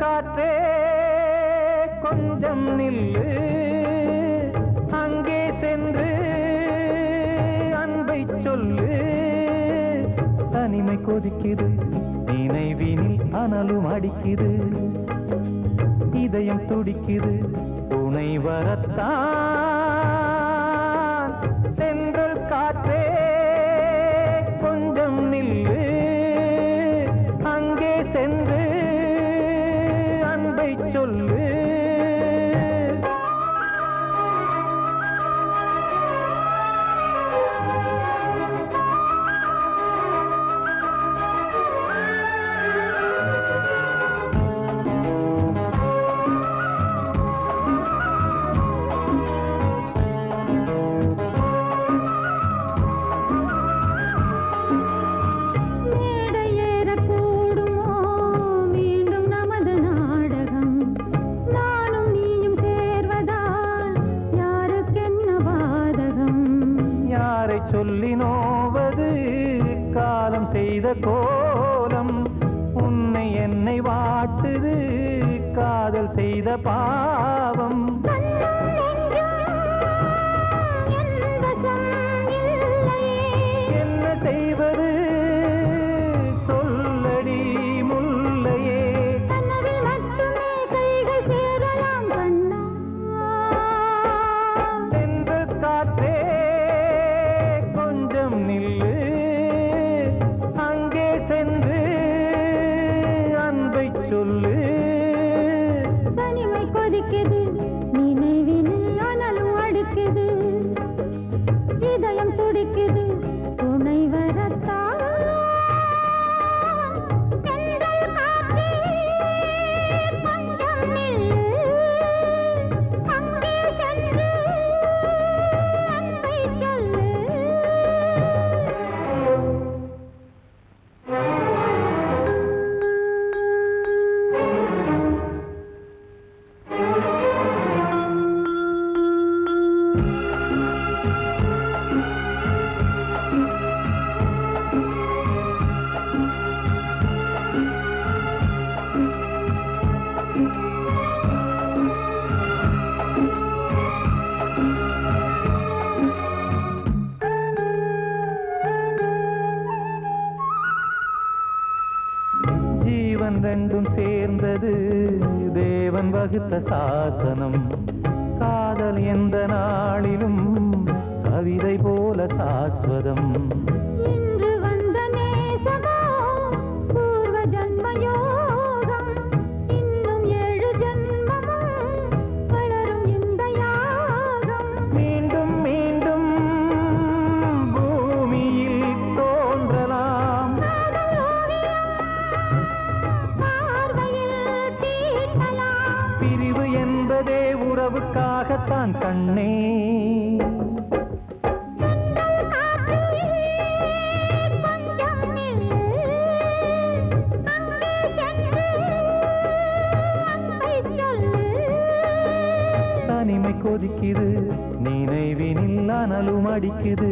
காற்றே கொஞ்சம் நில்லு, அங்கே சென்று அன்பை சொல்லு. தனிமை கொதிக்குது, நினைவினில் அனலும் அடிக்குது, இதயம் துடிக்குது, துணை வரத்தான். சென்றல் காற்றே கொஞ்சம் நில்லு, அங்கே சென்று சொல்லு. சொல்லி நோவது காலம் செய்த கோலம், உன்னை என்னை வாட்டுது காதல் செய்த பாவம். என்ன செய்வது சொல்லடி முல்லையே, சென்ற காற்றே நில்லு, அங்கே சென்று அன்பை சொல்லு. தனிமை கொதிக்குது, நினைவினில் அனலும் அடிக்குது, இதயம் துடிக்குது, துணை வரத்தான். சென்றல் காற்றே கொஞ்சம் நில்லு, அங்கே சென்று அன்பை சொல்லு. ஜீவன் ரெண்டும் சேர்ந்தது தேவன் வகுத்த சாசனம். காதல் எந்த நாளிலும் கவிதை போல சாஸ்வதம். இன்று வந்த நேசமோ பூர்வ ஜன்ம யோகம், இன்னும் 7 ஜன்மமும் வளரும் இந்த யாகம். மீண்டும் மீண்டும் பூமியில் தோன்றலாம், பிரிவு என்பதே உறவுக்காகத்தான் கண்ணே. தனிமை கொதிக்குது, நினைவினில் அனலும் அடிக்குது,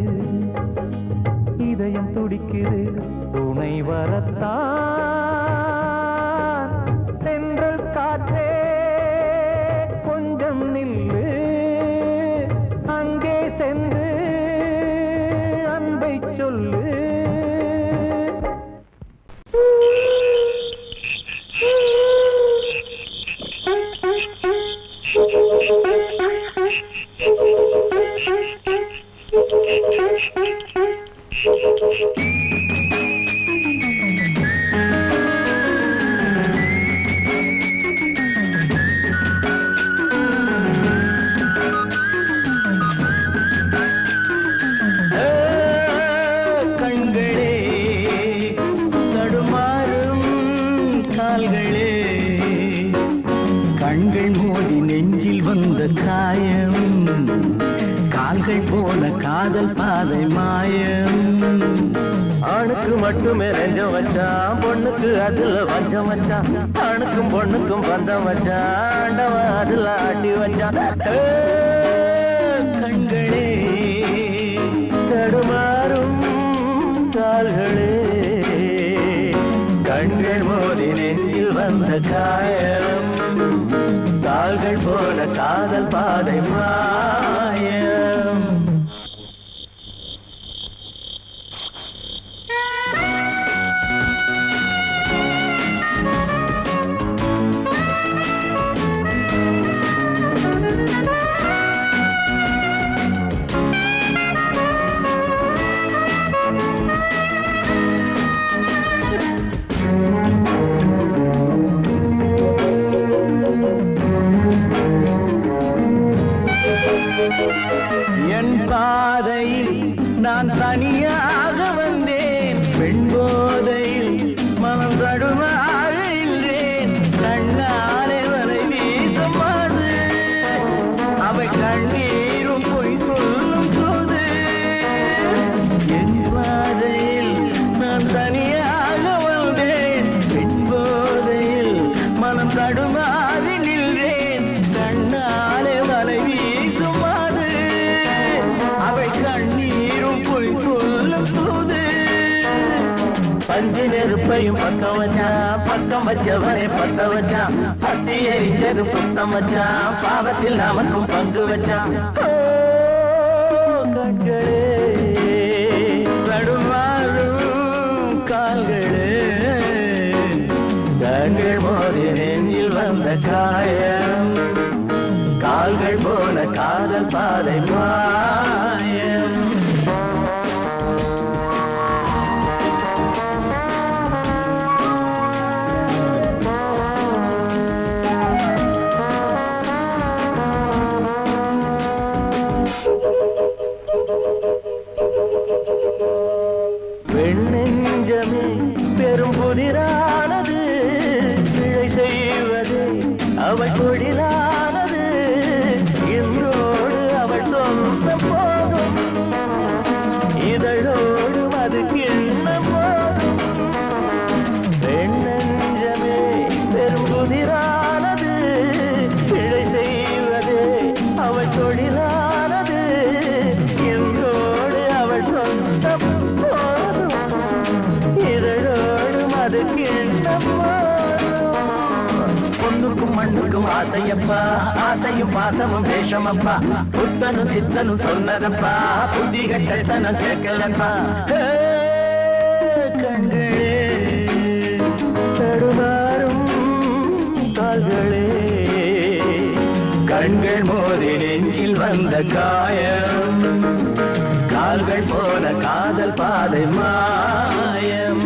இதயம் துடிக்குது, துணை வரத்தான். சென்றல் காற்றே கொஞ்சம் நில்லு, அங்கே சென்று அன்பை சொல்லு. கண்கள் மோதி நெஞ்சில் வந்த காயம் கால்கள் போன காதல் பாதை மாயம் ஆணுக்கு மட்டுமே நெஞ்சம் வச்சான் பொண்ணுக்கு அதுல வஞ்சம் வச்சான் ஆணுக்கும் பொண்ணுக்கும் பந்தம் வச்சான் ஆண்டவன் அதுல ஆட்டி வச்சான் கண்களே தடுமாறும் கால்களே கண்கள் மோதி நெஞ்சில் வந்த காயம் கால்கள் போல காதல் பாதை மாயம் என் பாதையில் நான் தனியாக வந்தேன் பெண் போதையில் மனம் தடுமாக இல்லேன் கண்ணாலே வரை வீசமாது அவை கண்ணீரும் பொய் சொல்லும் போது என் பாதையில் நான் தனியாக வந்தேன் பெண் போதையில் மனம் தடுமாறி நின்றேன் கண்ணாலே வரை வீசுமாது அவை கண்ணீரும் பொய் சொல்லும் போது பஞ்சு நெருப்பையும் பக்கம் வச்சான் பக்கம் வச்சவரை பத்த வச்சான் பட்டி எரிஞ்சதும் சுத்தம் வச்சான் பாவத்தில் நமக்கும் பங்கு வச்சான் கண்களே தடுமாறும் கால்களே கண்கள் மோதி நெஞ்சில் வந்த காயம் கால்கள் போல காதல் பாதை மாயம் வெண்ணெஞ்சமே பெரும் புதிரானது பிழை செய்வது அவள் தொழிலானது இன்றோடு அவள் சொந்த போதும் இதழோடு அது கிண்ண போதும் வெண்ணெஞ்சமே பெரும் புதிரானது பிழை செய்வது அவள் தொழிலானது இன்றோடு அவள் சொந்த அது பொண்ணுக்கும் மண்ணுக்கும் ஆசையப்பா ஆசையும் பாசமும் வேஷமப்பா புத்தனும் சித்தனும் சொன்னதப்பா புத்தி கட்ட சனம் கேட்கலப்பா கண்களே தடுமாறும் கால்களே கண்கள் மோதி நெஞ்சில் வந்த காயம் கால்கள் போல காதல் பாதை மாயம்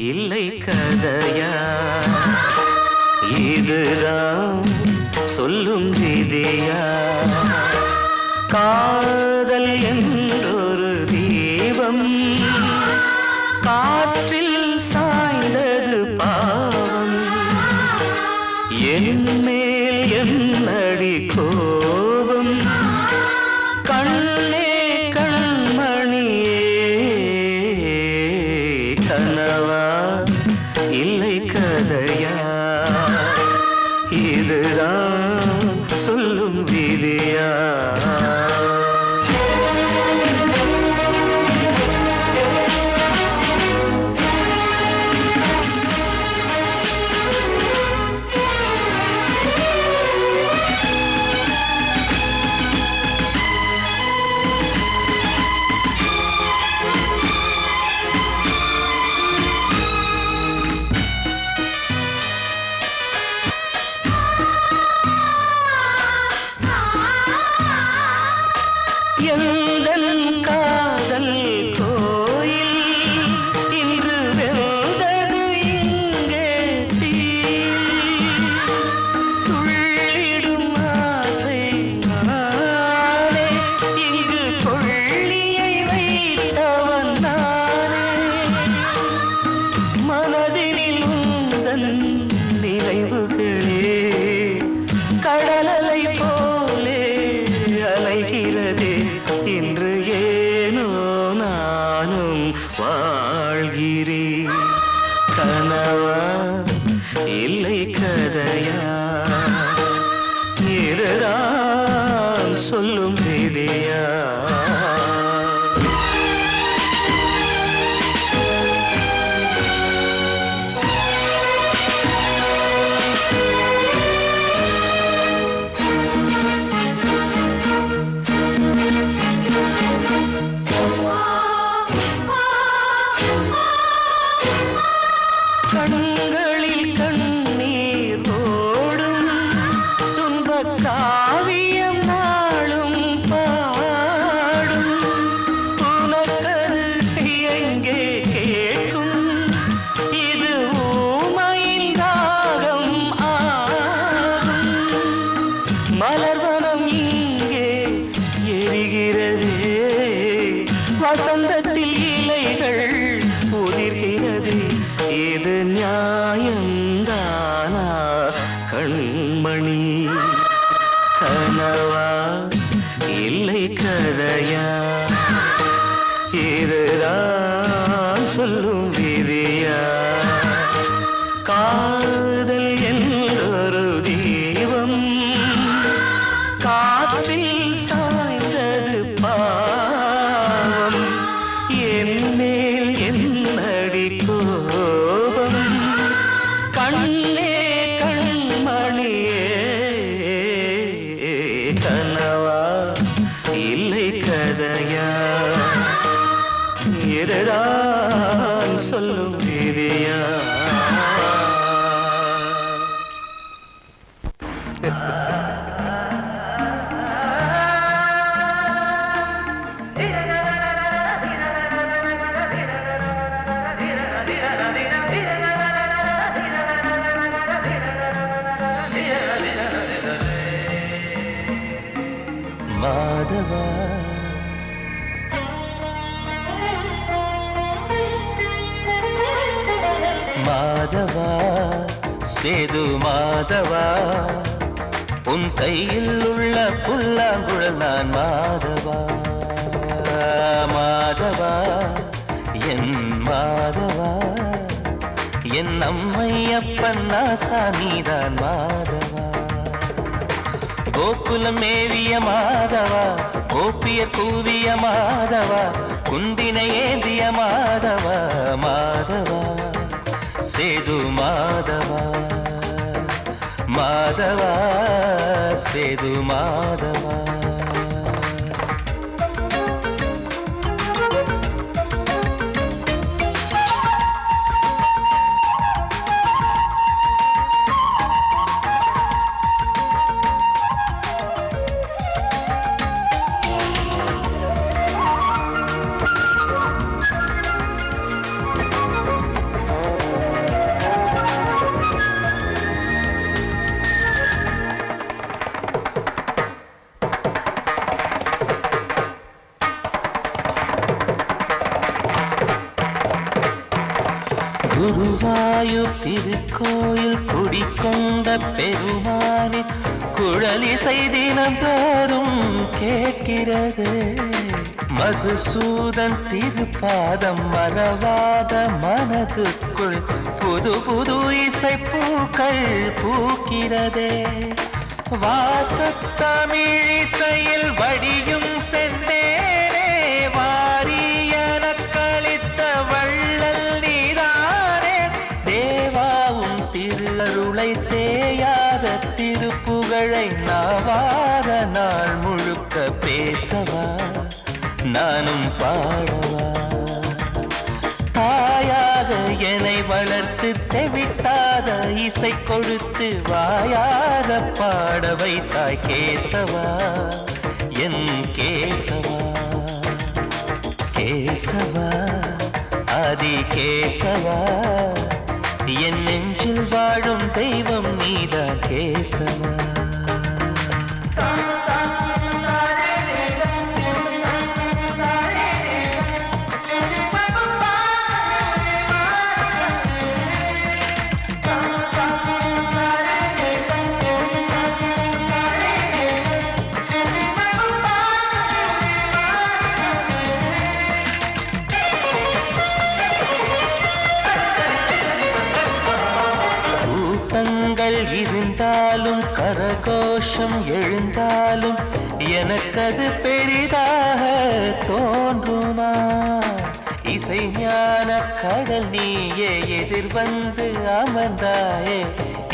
இல்லை கதையா இதுதான் சொல்லும் விதியா காதல் என்றொரு தீபம் காற்றில் சாய்ந்தது பாவம் என் மேல் என்னடி கோபம் கண்ணே கண்மணியே கனவா இல்லை கதையா இதுதான் சொல்லும் விதியா வாழ்கிறேன். கனவா இல்லை கதையா, இதுதான் சொல்லும் விதியா? கண்களில் கண்ணீர் ஓடும் துன்பக் காவியம் நாளும் பாடும். உனக்கது எங்கே கேட்கும், இது ஊமையின் ராகம் ஆகும். மலர்வனம் இங்கே எரிகிறதே, வசந்தத்தில் இலைகள் உதிர்கிறது. இது நியாயந்தானா கண்மணி? கனவா இல்லை கதையா, இதுதான் சொல்லும் விதியா? காதல் என்றொரு தீபம் காற்றில் சாய்ந்தது பாவம். என்னேல் என்னடி கோபம், கண்ணே கண்மணியே. கனவா இல்லை கதையா, இதுதான் சொல்லும் விதியா? மாதவா மாதவா சேது மாதவா, உன் கையில் உள்ள புல்லாங்குழல் நான் மாதவா. மாதவா என் மாதவா, என் அம்மையப்பன் நாசா நீதான் மாதவா. கோகுலம் மேவிய மாதவா, கோப்பிய கூவிய மாதவா, குந்தினை ஏந்திய மாதவா. மாதவா சேது மாதவா, மாதவா சேது மாதவா. குருவாயூர் திருக்கோயில் குடிக்கொண்ட பெருமானே, குழலிசை தினந்தோறும் கேட்கிறது. மதுசூதன் திருப்பாதம் மறவாத மனதுக்குள் புது புது இசை பூக்கள் பூக்கிறதே. வாசத்தமிழிசையில் வடியும் செந்தேனே, வாரியன கழித்த வள்ளல் நீதானே. தேவாவும் திருஅருளை தேயாத திருப்புகழை நாவார நாள் முழுக்க பேசவா, நானும் பாடவா. தாயாக என்னை வளர்த்து தெவிட்டாத இசை கொடுத்து வாயாக பாட வைத்தாய் கேசவா, என் கேசவா. கேசவா ஆதி கேசவா, என் நெஞ்சில் வாழும் தெய்வம் நீதான் கேசவா. கடல் இருந்தாலும் கரகோஷம் எழுந்தாலும் எனக்கது பெரிதாக தோன்றுமா? இசை ஞான கடல் நீயே எதிர்வந்து அமர்ந்தாயே,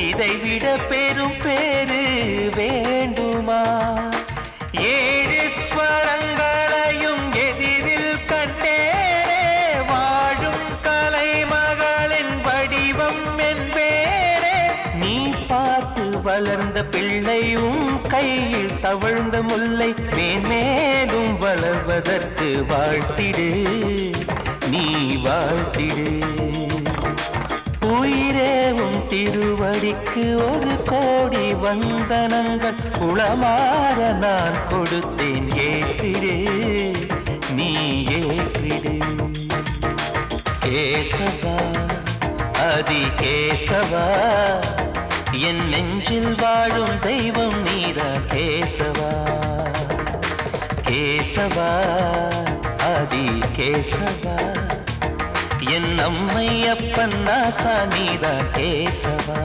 இதைவிட பெரும் பேரு வேண்டுமா? ஏழு ஸ்வரங்களையும் எதிரில் கண்டேனே, வாழும் கலைமகளின் வடிவம் என்பேனே. நீ பார்த்து வளர்ந்த பிள்ளையும் கையில் தவழ்ந்த முல்லை, மேன்மேலும் வளர்வதற்கு வாழ்த்திடு, நீ வாழ்த்திடு. உயிரேவும் திருவடிக்கு ஒரு கோடி வந்தனங்கள் உளமாற நான் கொடுத்தேன், ஏற்றிடு, நீ ஏற்றிடு. கேசவா அதி கேசவா, என் நெஞ்சில் வாழும் தெய்வம் நீதான் கேசவா. கேசவா அதி கேசவா, என் அம்மை அப்பன் நாசா நீதான் கேசவா.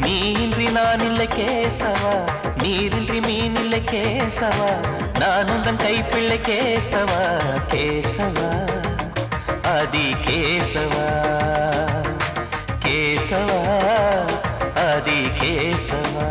நீயின்றி நான் இல்லை கேசவா, நீரின்றி மீன் இல்லை கேசவா, நான் உந்தன் கைப்பிள்ளை கேசவா. கேசவா அதி கேசவா, கேசவா அதி கேசவா.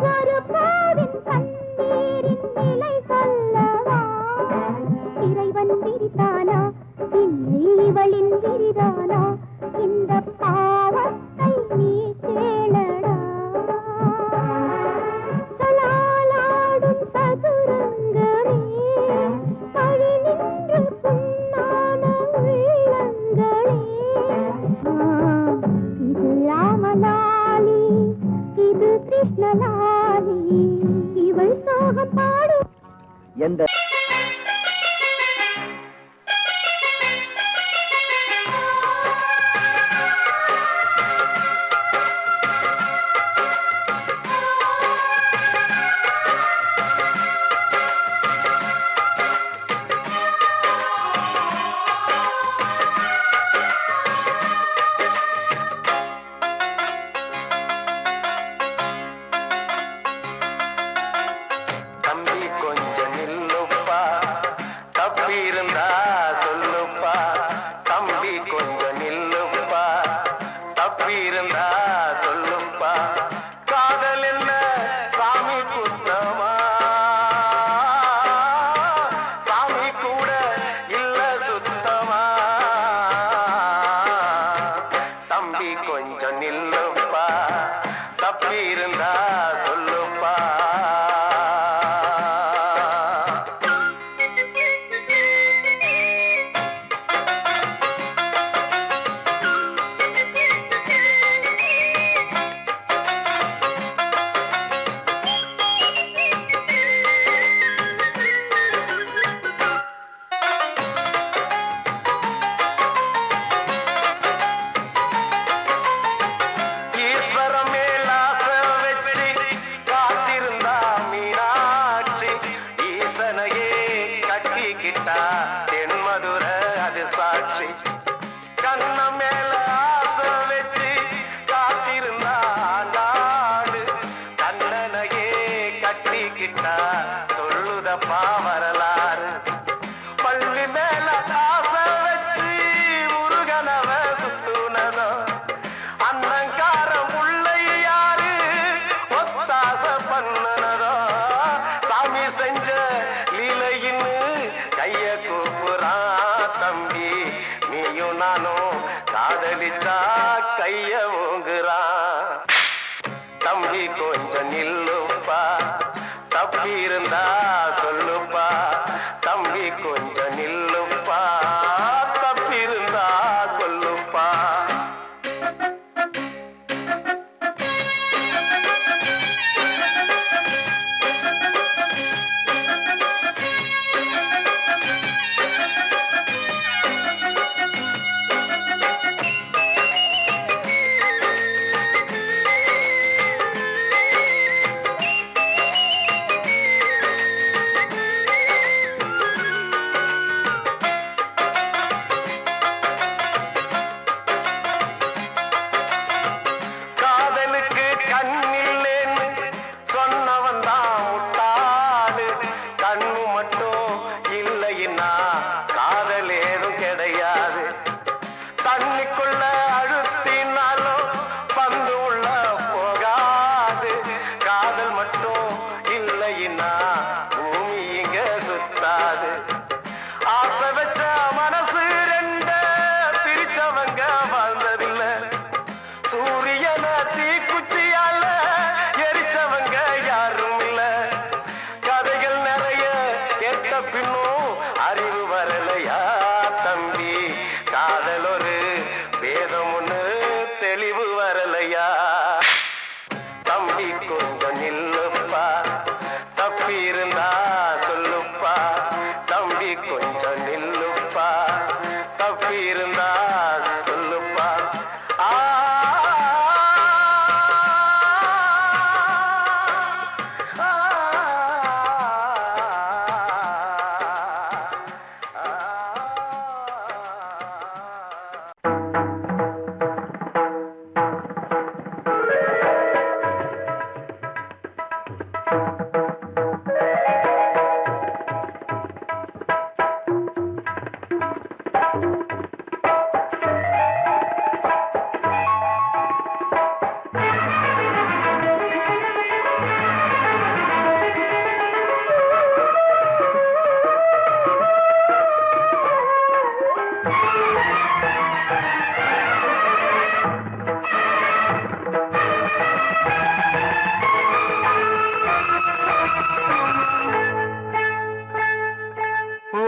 ஒரு பாவின் கண்ணீரின் நிலை சொல்ல நலாலி இவள் சோகம் பாடும் எந்த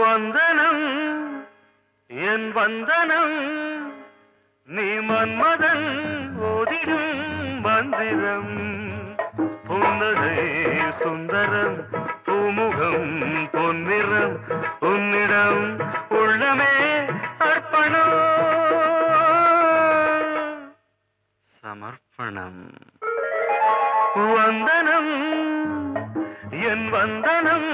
வந்தனம் என் வந்தனம் நீ மன்மதன் ஓதிடும் மந்திரம் சுந்தரம் பூமுகம் பொன்னிறம் உன்னிடம் உள்ளமே அர்ப்பணம் சமர்ப்பணம் வந்தனம் என் வந்தனம்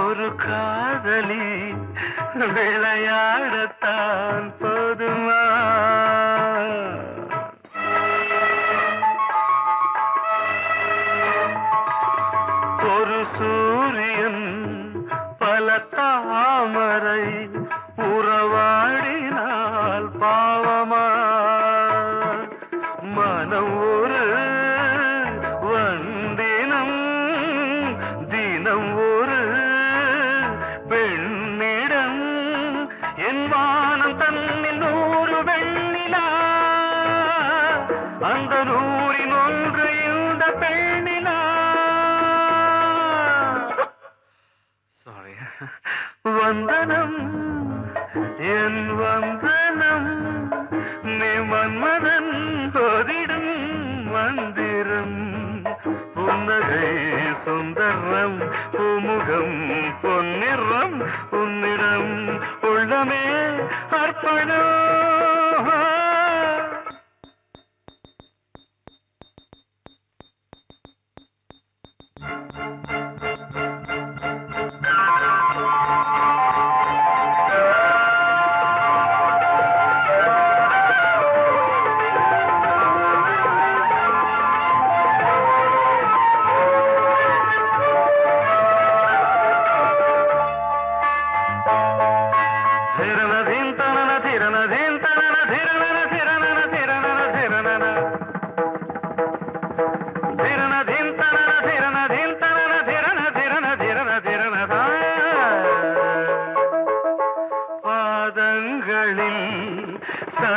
ஒரு காதலி விளையாடத்தான் போதுமா ஒரு சூரியன் பல தாமரை உறவாடினால் பாவமா மனம் ஒரு வந்தினம் தினம் ஒரு பெண்ணிடம் என் வானம் தன்னில் 100 வெண்ணிலா அந்த 100இன் ஒன்று இந்த பெண்ணிலா சாரி வந்தனம் என் வந்தனம் நீ மன்மதன் போதிடும் மந்திரம் புன்னகை சுந்தரம் பூமுகம் பொன்னிறம் உன்னிடம் உள்ளமே அர்ப்பணம்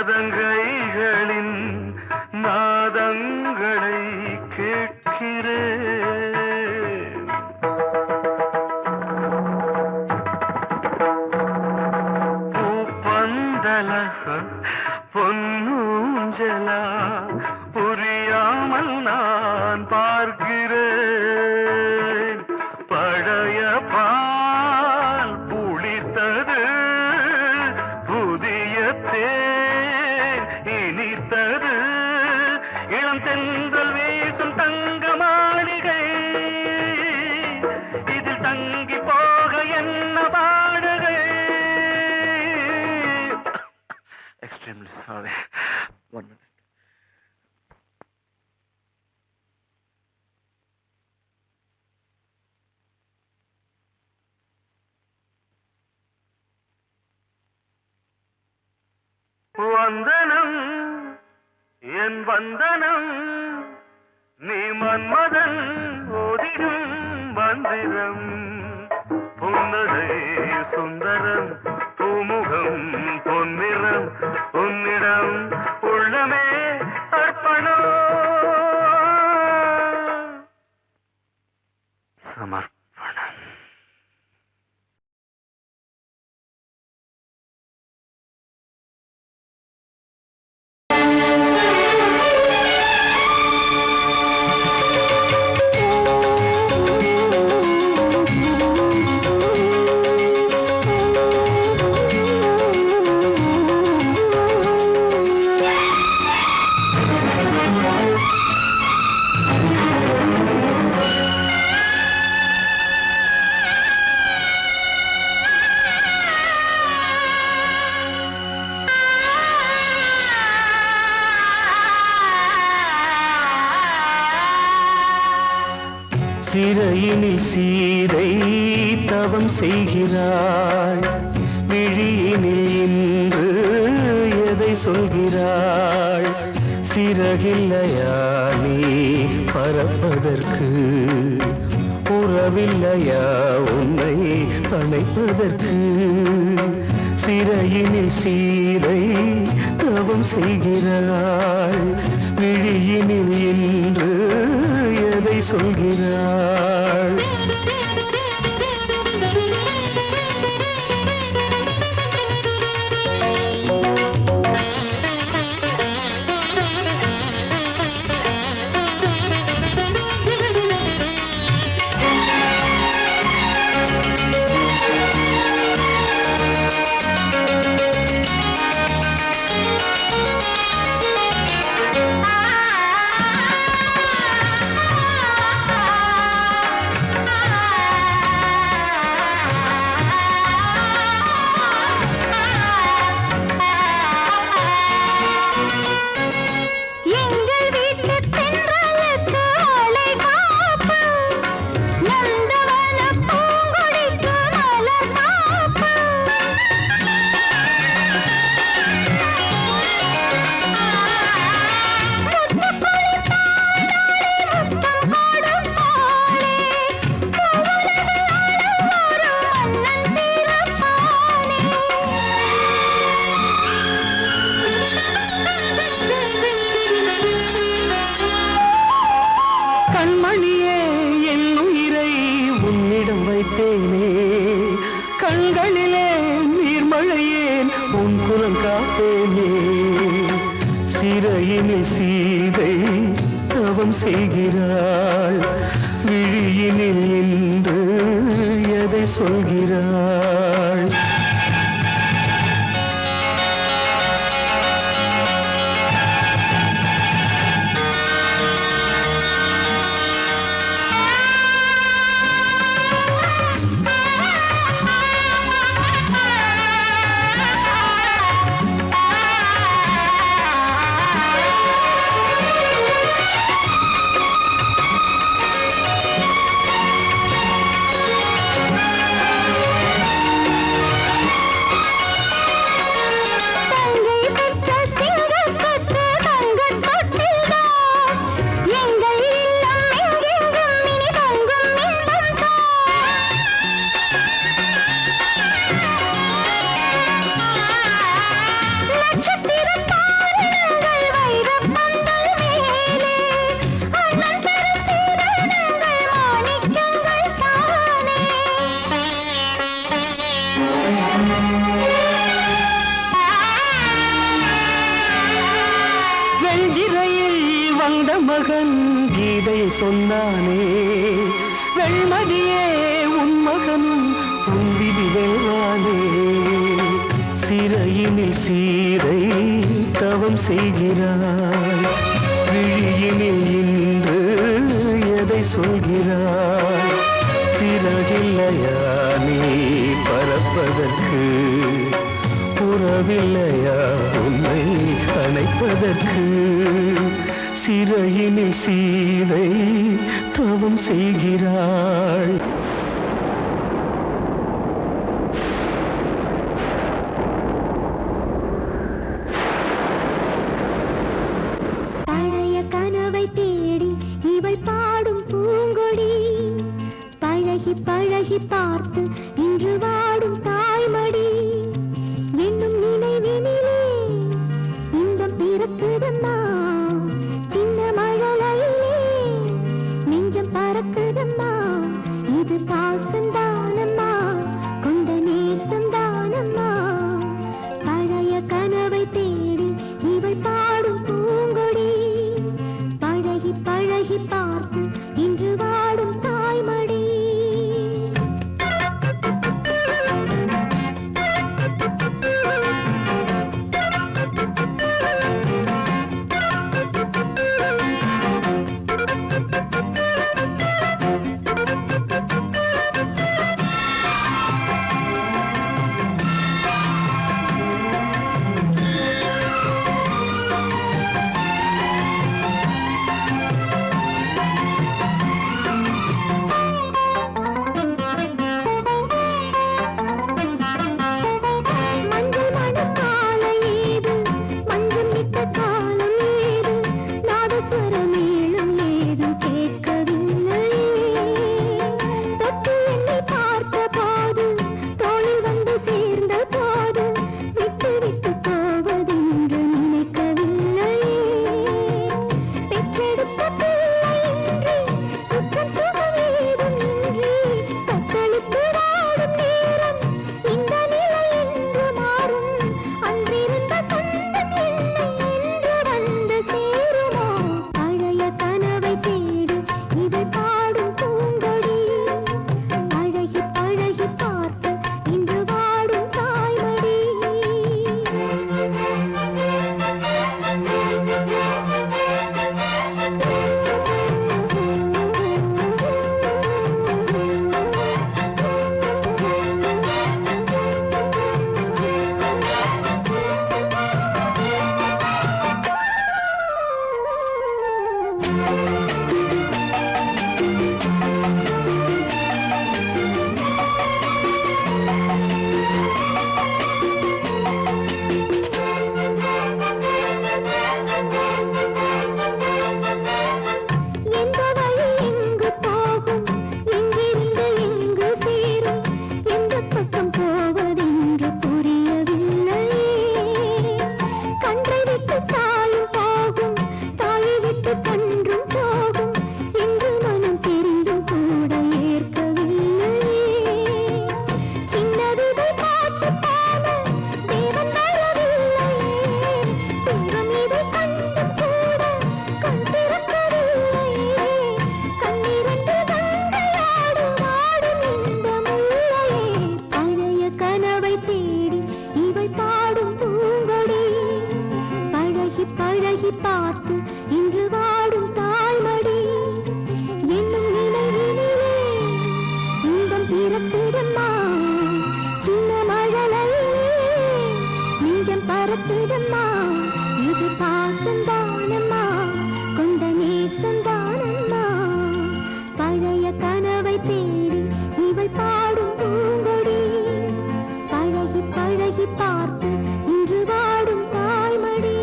சதங்கைகளின் நாதங்களை கேட்கிறேன் பூப்பந்தல பொன்னூஞ்சலா புரியாமல் நான் பார்க்கிறேன் பழைய பால் புளித்தது புதிய இனித்தது இளம் தென்றல் வீசும் தங்க மாளிகை இதில் தங்கி போக என்ன பாடுகை எக்ஸ்ட்ரீம்லி சாரி 1 minute வந்தனம் என் வந்தனம் நீ மன்மதன் ஓதிடும் மந்திரம் புன்னகை சுந்தரம் பூமுகம் பொன்னிறம் உன்னிடம் உள்ளமே அர்ப்பணம் சமர்ப்பணம் சிறையினில் சீதை தவம் செய்கிறாள் விழியினில் சொல்கிறாள். சிறகில்லையா நீ பறப்பதற்கு, உறவில்லையா உன்னை அணைப்பதற்கு. சிறையினில் சீதை தவம் செய்கிறாள். விழியினில் இன்று எதை சொல்கிறாள்? கண்மணியே என் உயிரை உன்னிடம் வைத்தேனே, கண்களிலே நீர்மழையேன் உன் குரல் காப்பேனே. சிறையினில் சீதை தவம் செய்கிறாள். விழியினில் இன்று எதை சொல்கிறாள்? வெஞ்சிரையில் வந்த மகன் கீதை சொன்னானே, வெண்மதியே உன் மகனும் உன் விதி வெல்வானே. சிறையினில் சீதை தவம் செய்கிறாள். விழியினில் இன்று எதை சொல்கிறாள்? சிறகில்லையா நீ பறப்பதற்கு, உறவில்லையா உன்னை அணைப்பதற்கு. சிறையினில் சீதை தவம் செய்கிறாள். பழைய கனவை தேடி இவள் பாடும் பூங்கொடி, பழகி பழகி பார்த்து இன்று வாடும் தாய்மடி. என்னும் நினைவினிலே இன்பம் பிறக்குதம்மா, சின்ன மழலையிலே நெஞ்சம் பறக்குதம்மா. இது பாசந்தானம்மா, கொண்ட நேசந்தானம்மா. பழைய கனவை தேடி இவள் பாடும் பூங்கொடி, பழகி பழகி பார்த்து இன்று வாடும் தாய்மடி. கனவை தேடி இவள் பாடும் பூங்கொடி பழகி பழகி பார்த்து இன்று வாடும் தாய்மடி என்னும் நினைவினிலே இன்பம் பிறப்பிடம்மா சின்ன மழலையே நெஞ்சம் பரப்பிடம்மா இது பாசந்தானம்மா கொண்ட நேசந்தானம்மா பழைய கனவை தேடி இவள் பாடும் பூங்கொடி பழகி பழகி பார்த்து இன்று வாடும் தாய்மடி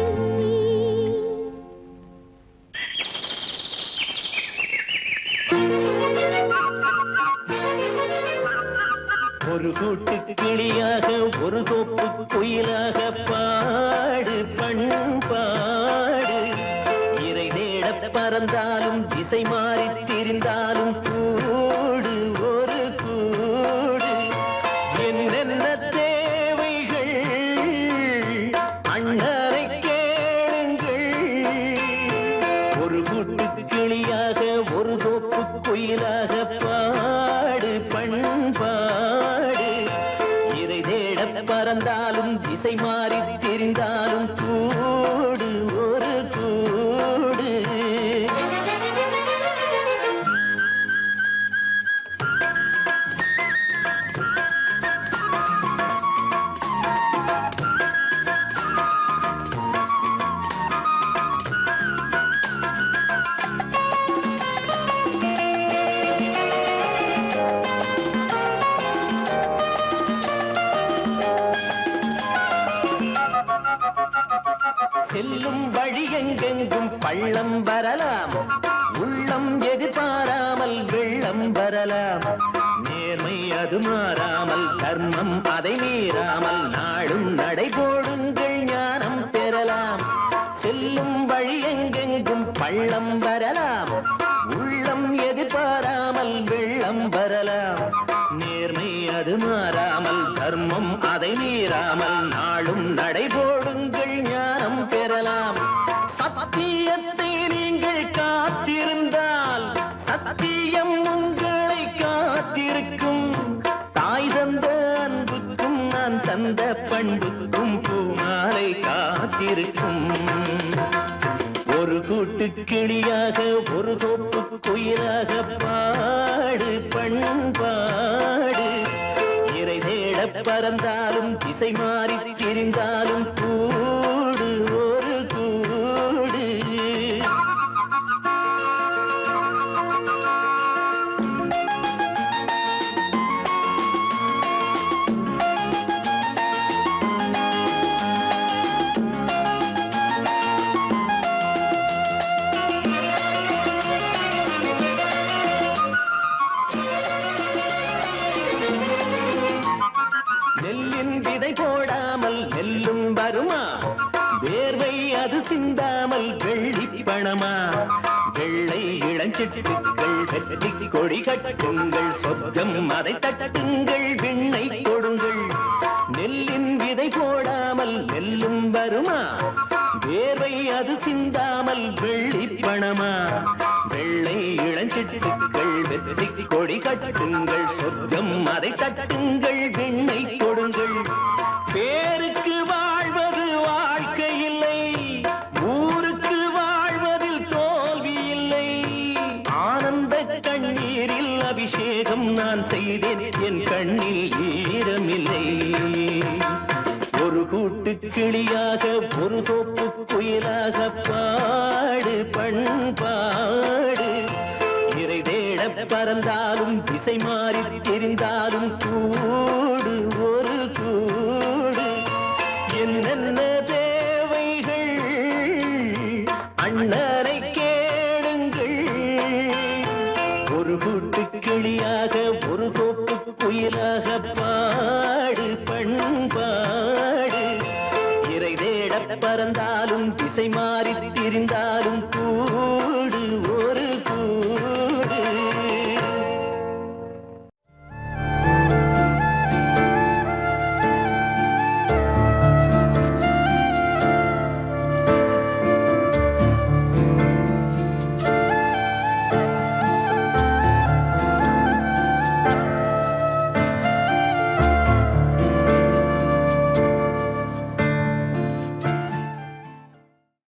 ஒரு கூட்டு கிளியாக ஒரு தோப்பு குயிலாக பாடு பண்பாடு இறை தேட பறந்தாலும் திசை மாறி திரிந்தாலும் கூடு ஒரு கூடு என்னென்ன தேவைகள் அண்ணரை கேளுங்கள் ஒரு கூட்டு கிளியாக ஒரு தோப்பு குயிலாக பாடு பண்பாடு இறை தேட பறந்தாலும் திசை மாறி தெரிந்தாலும் கூடு ஒரு கூடு செல்லும் வழி எங்கெங்கும் பள்ளம் வரலாம் உள்ளம் எதிர்பாராமல் வெள்ளம் வரலாம் நேர்மை அது மாறாமல் தர்மம் அதை மீறாமல் நாடும் நடைபோடுங்கள் ஞானம் பெறலாம் செல்லும் வழி எங்கெங்கும் பள்ளம் வரலாம் உள்ளம் எதிர்பாராமல் வெள்ளம் வரலாம் நேர்மை அது மாறாமல் தர்மம் அதை மீறாமல் நாளும் நடைபோடுங்கள் ஞானம் பெறலாம் சத்தியத்தை நீங்கள் காத்திருந்தால் சத்தியம் உங்களை காத்திருக்கும் தாய் தந்த அன்புக்கும் நான் தந்த பண்புக்கும் பூமாலை காத்திருக்கும் ஒரு கூட்டு கிளியாக ஒரு தோப்பு குயிலாக பாடு பண்பாடு இறை தேட பறந்தாலும் திசை மாறி திரிந்தாலும் கூடு ஒரு கூடு நெல்லின் விதை போடாமல் நெல்லும் வருமா வேர்வை அது சிந்தாமல் வெள்ளி பணமா வெள்ளை இளஞ்சிட்டுக்கள் வெற்றி கொடி கட்டுங்கள் சொர்க்கம் அதை தட்டுங்கள் விண்ணை கொடுங்கள் நெல்லின் விதை போடாமல் நெல்லும் வருமா வேர்வை அது சிந்தாமல் வெள்ளி பணமா வெள்ளை இளஞ்சிட்டுக்கள் வெற்றி கொடி கட்டுங்கள் சொர்க்கம் அதை தட்டுங்கள் விண்ணை கொடுங்கள் பேருக்கு வாழ்வது வாழ்க்கை இல்லை ஊருக்கு வாழ்வதில் தோல்வி இல்லை ஆனந்த கண்ணீரில் அபிஷேகம் நான் செய்தேன் என் கண்ணில் ஈரமில்லை ஒரு கூட்டு கிளியாக ஒரு தோப்பு குயிலாக பாடு பண்பாடு இறை தேட பறந்தாலும் திசை மாறி தெரிந்தாலும் கூடு ஒரு கூடு என்னென்ன தேவைகள் அண்ணரை கேளுங்கள் ஒரு கூட்டு கிளியாக ஒரு தோப்பு குயிலாக பாடு பண்பாடு இறை தேட பறந்தாலும் திசை மாறி திரிந்தாலும்